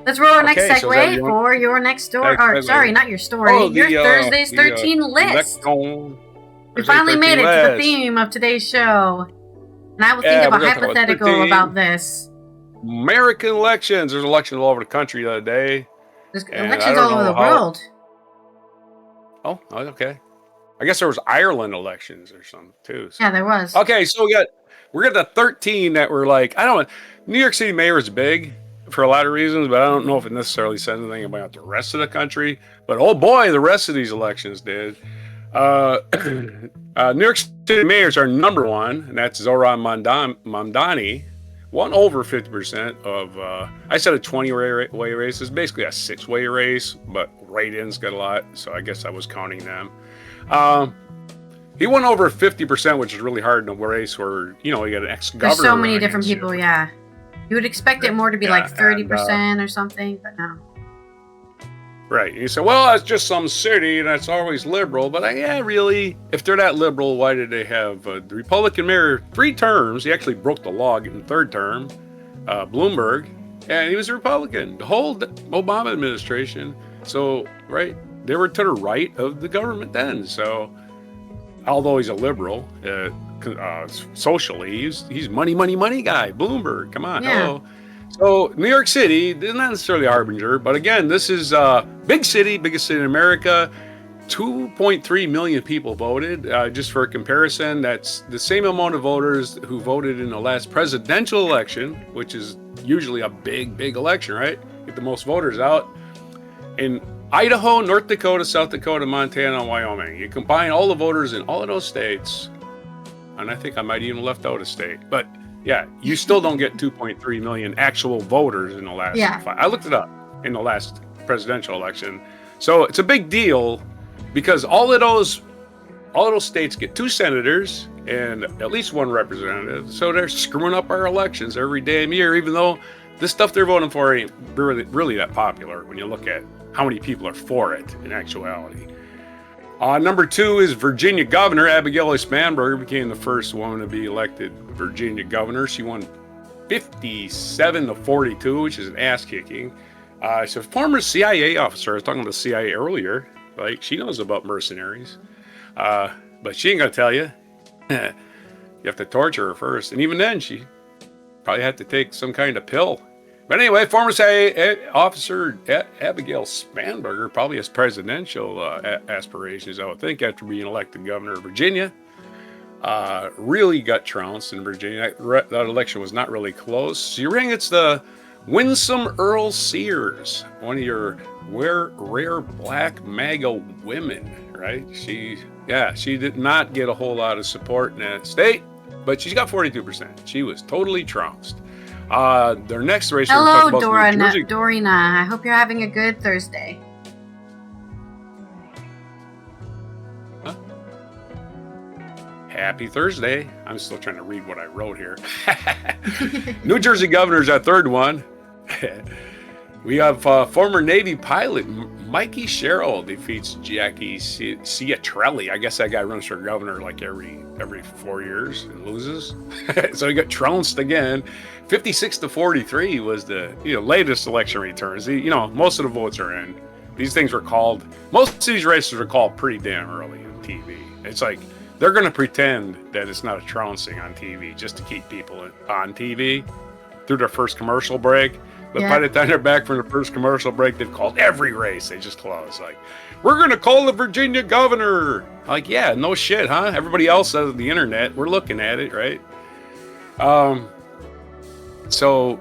Let's roll our next Okay, so is that segue your for your next story. next Or, segue? sorry, not your story. Oh, your Thursday's the 13 list. Electron. We Thursday finally 13 made it to the list. theme of today's show. And I will think Yeah, of we're a gonna talk about hypothetical 13 about this. American elections. There's elections all over the country the other day. There's And elections I don't all over know the how. world. Oh, okay. I guess there was Ireland elections or something too. So. Yeah, there was. Okay, so we're at the 13 that were like, I don't know. New York City mayor is big for a lot of reasons, but I don't know if it necessarily says anything about the rest of the country. But oh boy, the rest of these elections did. New York City mayors are number one, and that's Zoran Mamdani. Won over 50% of, I said a 20-way race. It's basically a 6-way race, but write-ins got a lot, so I guess I was counting them. He won over 50%, which is really hard in a race where, you got an ex-governor. There's so many different people, yeah. You would expect it more to be like 30% and, or something, but no. Right. You say, well, that's just some city, and that's always liberal. But yeah, really, if they're that liberal, why did they have the Republican mayor 3 terms? He actually broke the law getting 3rd term, Bloomberg, and he was a Republican, the whole Obama administration. So, right, they were to the right of the government then. So, although he's a liberal, socially, he's money guy. Bloomberg, come on, hello. So New York City is not necessarily a harbinger, but again, this is a big city, biggest city in America. 2.3 million people voted. Just for a comparison, that's the same amount of voters who voted in the last presidential election, which is usually a big election, right? Get the most voters out. In Idaho, North Dakota, South Dakota, Montana, and Wyoming. You combine all the voters in all of those states, and I think I might even left out a state, but yeah, you still don't get 2.3 million actual voters in the last. I looked it up in the last presidential election, so it's a big deal because all of those states get 2 senators and at least 1 representative. So they're screwing up our elections every damn year, even though this stuff they're voting for ain't really that popular when you look at how many people are for it in actuality. Number 2 is Virginia Governor. Abigail Spanberger became the first woman to be elected Virginia governor. She won 57-42, which is an ass kicking. She's a former CIA officer. I was talking about the CIA earlier. Like, she knows about mercenaries. But she ain't going to tell you. You have to torture her first. And even then, she probably had to take some kind of pill. But anyway, former CIA officer Abigail Spanberger probably has presidential aspirations, I would think, after being elected governor of Virginia. Really got trounced in Virginia. That election was not really close. So you're ring, it's the Winsome Earl Sears, one of your rare black MAGA women, right? She did not get a whole lot of support in that state, but she's got 42%. She was totally trounced. Their next race. Hello, Dorina. I hope you're having a good Thursday. Huh? Happy Thursday. I'm still trying to read what I wrote here. New Jersey governor's our 3rd one. We have former Navy pilot Mikey Sherrill defeats Jackie Ciatrelli. I guess that guy runs for governor like every 4 years and loses. So he got trounced again. 56-43 was the latest election returns. Most of the votes are in. These things were called. Most of these races are called pretty damn early on TV. It's like they're going to pretend that it's not a trouncing on TV just to keep people on TV through their first commercial break. But by the time they're back from the first commercial break, they've called every race. They just close. Like, we're going to call the Virginia governor. Like, yeah, no shit, huh? Everybody else says the internet. We're looking at it, right? So,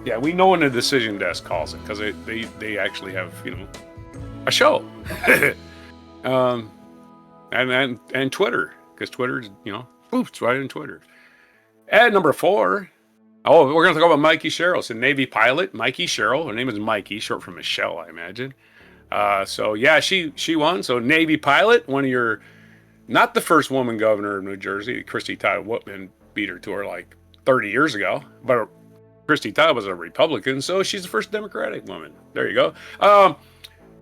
yeah, we know when the decision desk calls it because they actually have, a show. and Twitter, because Twitter's, it's right in Twitter. And number 4. Oh, we're going to talk about Mikey Sherrill. It's a Navy pilot, Mikey Sherrill. Her name is Mikey, short for Michelle, I imagine. So, yeah, she won. So, Navy pilot, one of your, not the first woman governor of New Jersey. Christy Todd Whitman beat her to her like 30 years ago. But Christy Todd was a Republican, so she's the first Democratic woman. There you go.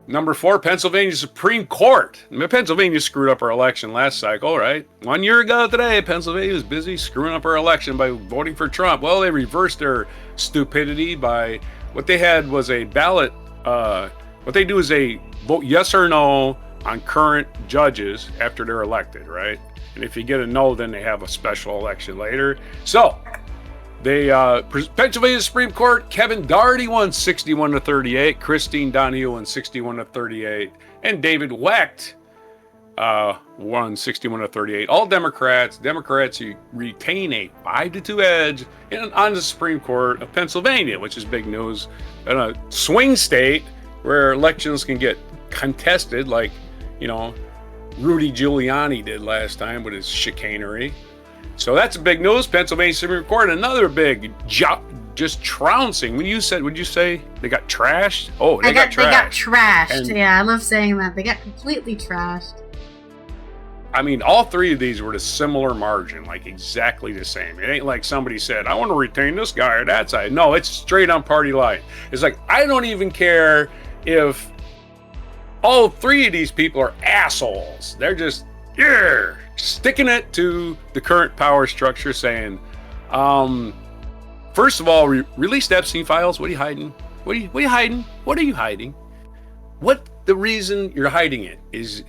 Number 4, Pennsylvania Supreme Court. Pennsylvania screwed up our election last cycle, right? 1 year ago today, Pennsylvania was busy screwing up our election by voting for Trump. Well, they reversed their stupidity by what they had was a ballot. What they do is they vote yes or no on current judges after they're elected, right? And if you get a no, then they have a special election later. So they Pennsylvania Supreme Court, Kevin Daugherty won 61-38, Christine Donahue won 61-38, and David Wecht won 61-38. All Democrats. Democrats retain a 5-2 edge on the Supreme Court of Pennsylvania, which is big news. In a swing state where elections can get contested, like, you know, Rudy Giuliani did last time with his chicanery. So that's big news. Pennsylvania Supreme Court, another big just trouncing. Would you say they got trashed? Oh, they got trashed. They got trashed. And, yeah, I love saying that. They got completely trashed. I mean, all three of these were a similar margin, like exactly the same. It ain't like somebody said, I want to retain this guy or that side. No, it's straight on party line. It's like, I don't even care if all three of these people are assholes. They're just, yeah, sticking it to the current power structure, saying, first of all, release the Epstein files. What are you hiding? What are you hiding? What are you hiding? What the reason you're hiding it is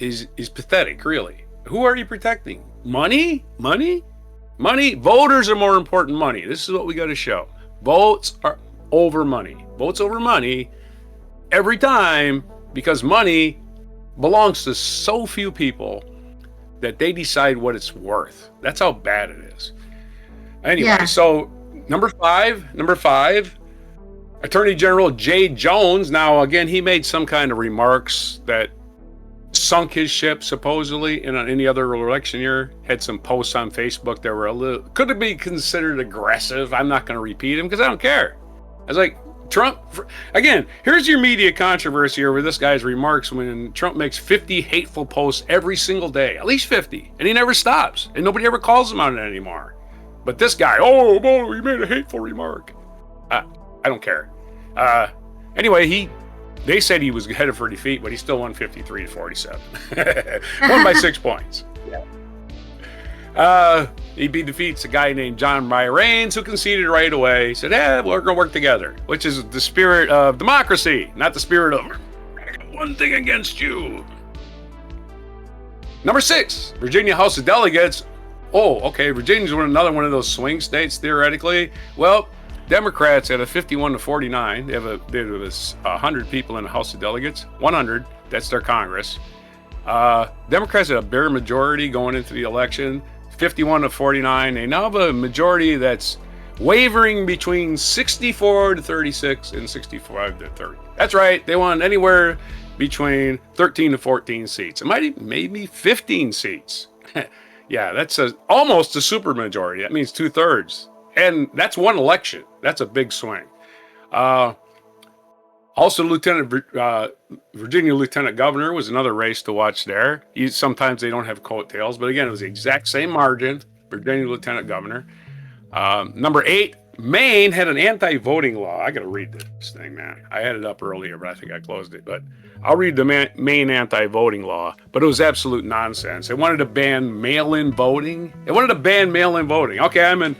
pathetic, really. Who are you protecting? Money? Voters are more important than money. This is what we got to show. Votes are over money. Votes over money every time, because money belongs to so few people that they decide what it's worth. That's how bad it is. Anyway, yeah. So number five, Attorney General Jay Jones. Now, again, he made some kind of remarks that sunk his ship, supposedly, in any other election year. Had some posts on Facebook that were a little, could it be considered aggressive? I'm not going to repeat them because I don't care. I was like, Trump, again, here's your media controversy over this guy's remarks when Trump makes 50 hateful posts every single day, at least 50, and he never stops, and nobody ever calls him on it anymore. But this guy, oh, he made a hateful remark. I don't care. Anyway, they said he was headed for defeat, but he still won 53-47. Won by 6 points. Yeah. He defeats a guy named John Raines, who conceded right away. He said, we're going to work together, which is the spirit of democracy, not the spirit of one thing against you. Number 6, Virginia House of Delegates. Oh, okay, Virginia's another one of those swing states, theoretically. Well, Democrats had a 51-49. They have 100 people in the House of Delegates. 100, that's their Congress. Democrats had a bare majority going into the election, 51-49. They now have a majority that's wavering between 64-36 and 65-30. That's right, they won anywhere between 13 to 14 seats. It might even maybe 15 seats. Yeah, that's almost a supermajority. That means 2/3. And that's one election. That's a big swing. Also, Virginia Lieutenant Governor was another race to watch there. Sometimes they don't have coattails, but again, it was the exact same margin. Virginia Lieutenant Governor. Number 8, Maine had an anti-voting law. I got to read this thing, man. I had it up earlier, but I think I closed it. But I'll read the Maine anti-voting law. But it was absolute nonsense. They wanted to ban mail-in voting. Okay, I'm in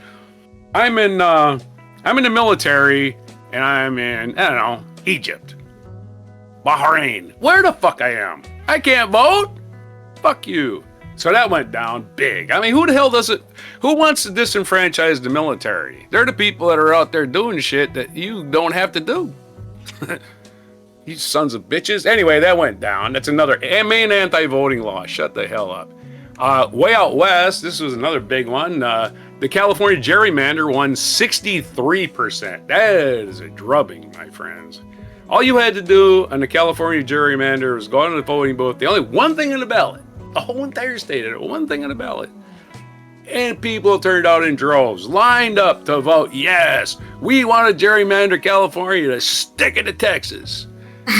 the military, and I'm in, I don't know, Egypt, Bahrain, where the fuck I am. I can't vote. Fuck you. So that went down big. I mean, who the hell who wants to disenfranchise the military? They're the people that are out there doing shit that you don't have to do. You sons of bitches. Anyway, that went down. That's another Maine anti-voting law. Shut the hell up. Way out west, this was another big one. The California gerrymander won 63%. That is a drubbing, my friends. All you had to do on the California gerrymander was go on to the voting booth. The only one thing on the ballot. The whole entire state had one thing on the ballot. And people turned out in droves, lined up to vote. Yes, we want to gerrymander California to stick it to Texas.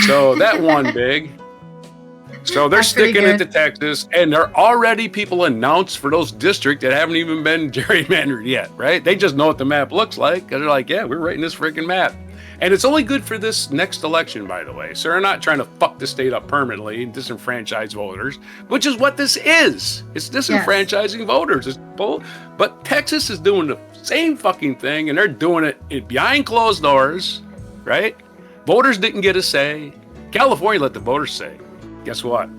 So that won big. So they're sticking it to Texas, and there are already people announced for those districts that haven't even been gerrymandered yet, right? They just know what the map looks like, because they're like, yeah, we're writing this freaking map. And it's only good for this next election, by the way. So they're not trying to fuck the state up permanently and disenfranchise voters, which is what this is. It's disenfranchising voters. But Texas is doing the same fucking thing, and they're doing it behind closed doors. right? Voters didn't get a say. California let the voters say. Guess what?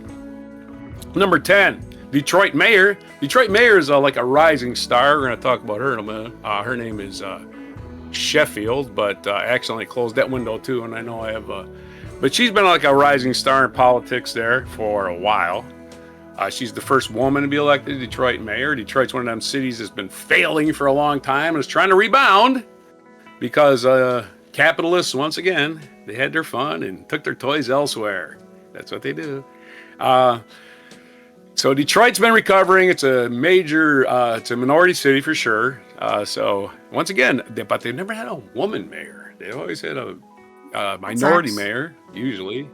Number 10, Detroit mayor. Detroit mayor is like a rising star. We're going to talk about her in a minute. Her name is Sheffield, but I accidentally closed that window too, and I know I have but she's been like a rising star in politics there for a while. She's the first woman to be elected Detroit mayor. Detroit's one of them cities that's been failing for a long time and is trying to rebound because capitalists, once again, they had their fun and took their toys elsewhere. That's what they do. So Detroit's been recovering. It's a major, it's a minority city for sure. So once again, but they've never had a woman mayor. They always had a minority mayor, usually.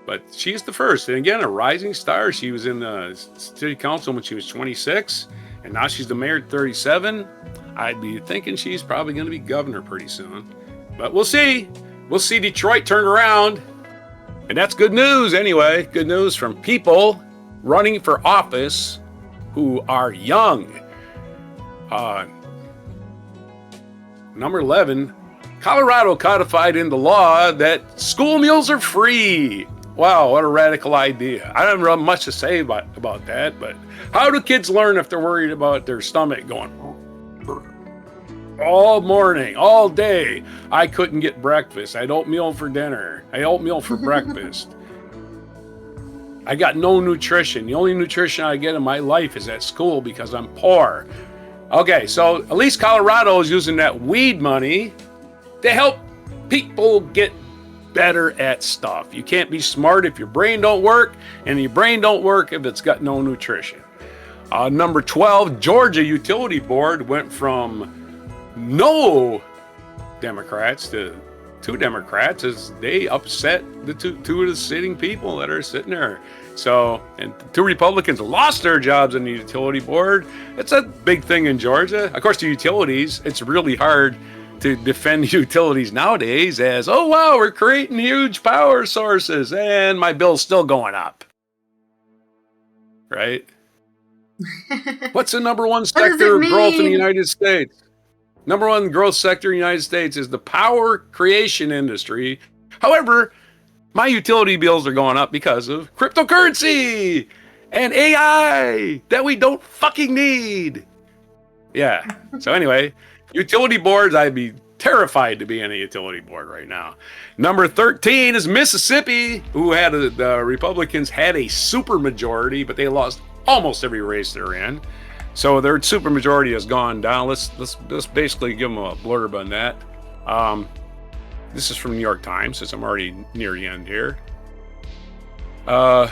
But she's the first. And again, a rising star. She was in the city council when she was 26. And now she's the mayor at 37. I'd be thinking she's probably going to be governor pretty soon. But we'll see. We'll see Detroit turn around. And that's good news anyway. Good news from people running for office who are young. Number 11, Colorado codified into law that school meals are free. Wow, what a radical idea. I don't have much to say about that, but how do kids learn if they're worried about their stomach going all morning, all day? I couldn't get breakfast. I had oatmeal for dinner. I had oatmeal for breakfast. I got no nutrition. The only nutrition I get in my life is at school because I'm poor. Okay, so at least Colorado is using that weed money to help people get better at stuff. You can't be smart if your brain don't work, and your brain don't work if it's got no nutrition. Number 12, Georgia Utility Board went from no Democrats to 2 Democrats as they upset the two of the sitting people that are sitting there. So, and 2 Republicans lost their jobs in the utility board. It's a big thing in Georgia. Of course, the utilities, it's really hard to defend utilities nowadays as, oh, wow, we're creating huge power sources and my bill's still going up. Right? What's the number one sector of growth in the United States? Number one growth sector in the United States is the power creation industry. However, my utility bills are going up because of cryptocurrency and AI that we don't fucking need. Yeah. So anyway, utility boards, I'd be terrified to be in a utility board right now. Number 13 is Mississippi, who had the Republicans had a supermajority, but they lost almost every race they're in. So their supermajority has gone down. Let's basically give them a blurb on that. This is from New York Times, since I'm already near the end here. On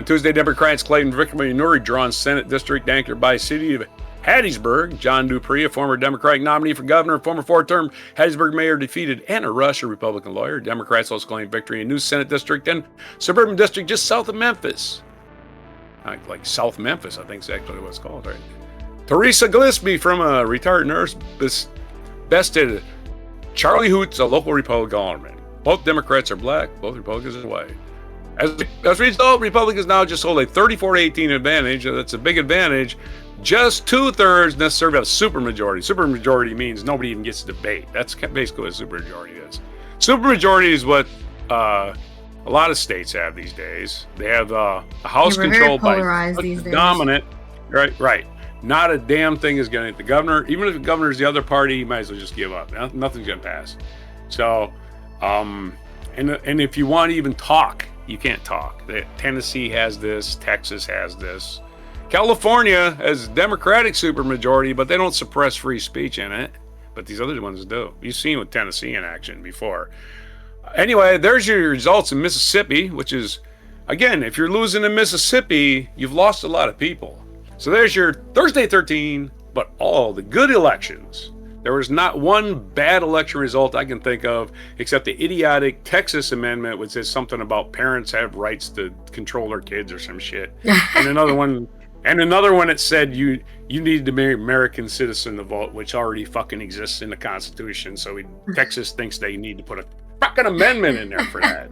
Tuesday, Democrats claimed victory in Nuri drawn Senate district anchored by city of Hattiesburg. John Dupree, a former Democratic nominee for governor, former 4-term Hattiesburg mayor, defeated Anna Rush, a Republican lawyer. Democrats also claimed victory in a new Senate district and suburban district just south of Memphis. Like South Memphis, I think is actually what it's called, right? Teresa Gillespie from a retired nurse bested Charlie Hoots, a local Republican alderman. Both Democrats are black, both Republicans are white. As a result, Republicans now just hold a 34-18 advantage. That's a big advantage. Just 2/3 necessarily have a supermajority. Supermajority means nobody even gets to debate. That's basically what a supermajority is. Supermajority is what a lot of states have these days. They have a house controlled by the dominant. Right. Not a damn thing is going to hit the governor. Even if the governor's the other party, you might as well just give up. Nothing's going to pass. So, and if you want to even talk, you can't talk. Tennessee has this. Texas has this. California has Democratic supermajority, but they don't suppress free speech in it. But these other ones do. You've seen with Tennessee in action before. Anyway, there's your results in Mississippi, which is, again, if you're losing in Mississippi, you've lost a lot of people. So there's your Thursday 13, but all the good elections. There was not one bad election result I can think of, except the idiotic Texas amendment, which says something about parents have rights to control their kids or some shit. And another one that said you needed to be an American citizen to vote, which already fucking exists in the Constitution. So Texas thinks they need to put a fucking amendment in there for that.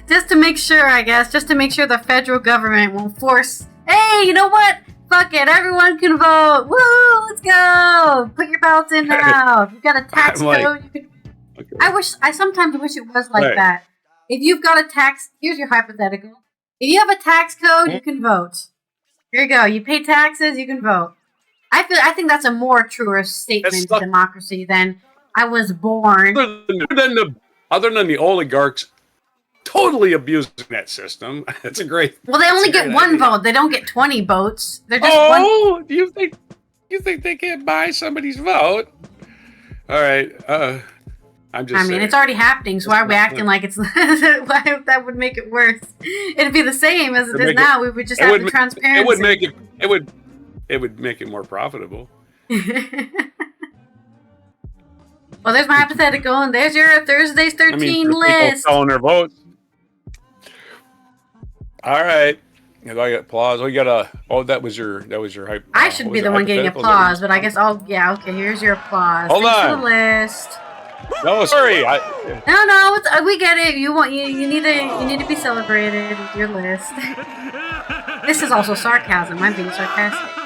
Just to make sure, I guess, the federal government won't force, hey, you know what? Fuck it, everyone can vote. Woo, let's go. Put your ballots in now. You've got a tax code. I sometimes wish it was like Right. that. If you've got a tax, here's your hypothetical. If you have a tax code, you can vote. Here you go. You pay taxes, you can vote. I think that's a more truer statement of democracy than I was born. Other than the oligarchs totally abusing that system. That's a great. Well, they only get one vote. They don't get 20 votes. They're just one. Do you think they can't buy somebody's vote? All right. I'm just. I mean, it's already happening. So why are we acting like it's? Why that would make it worse? It'd be the same as it is now. We would just have the transparency. It would make it. It would make it more profitable. Well, there's my hypothetical, and there's your Thursday's 13 list. People selling their votes. All right. I got applause. We got a. Oh, that was your hype. I should be the one getting applause, but I guess I'll. Yeah, okay. Here's your applause. Hold on. For the list. No, sorry. No, we get it. You need to be celebrated with your list. This is also sarcasm. I'm being sarcastic.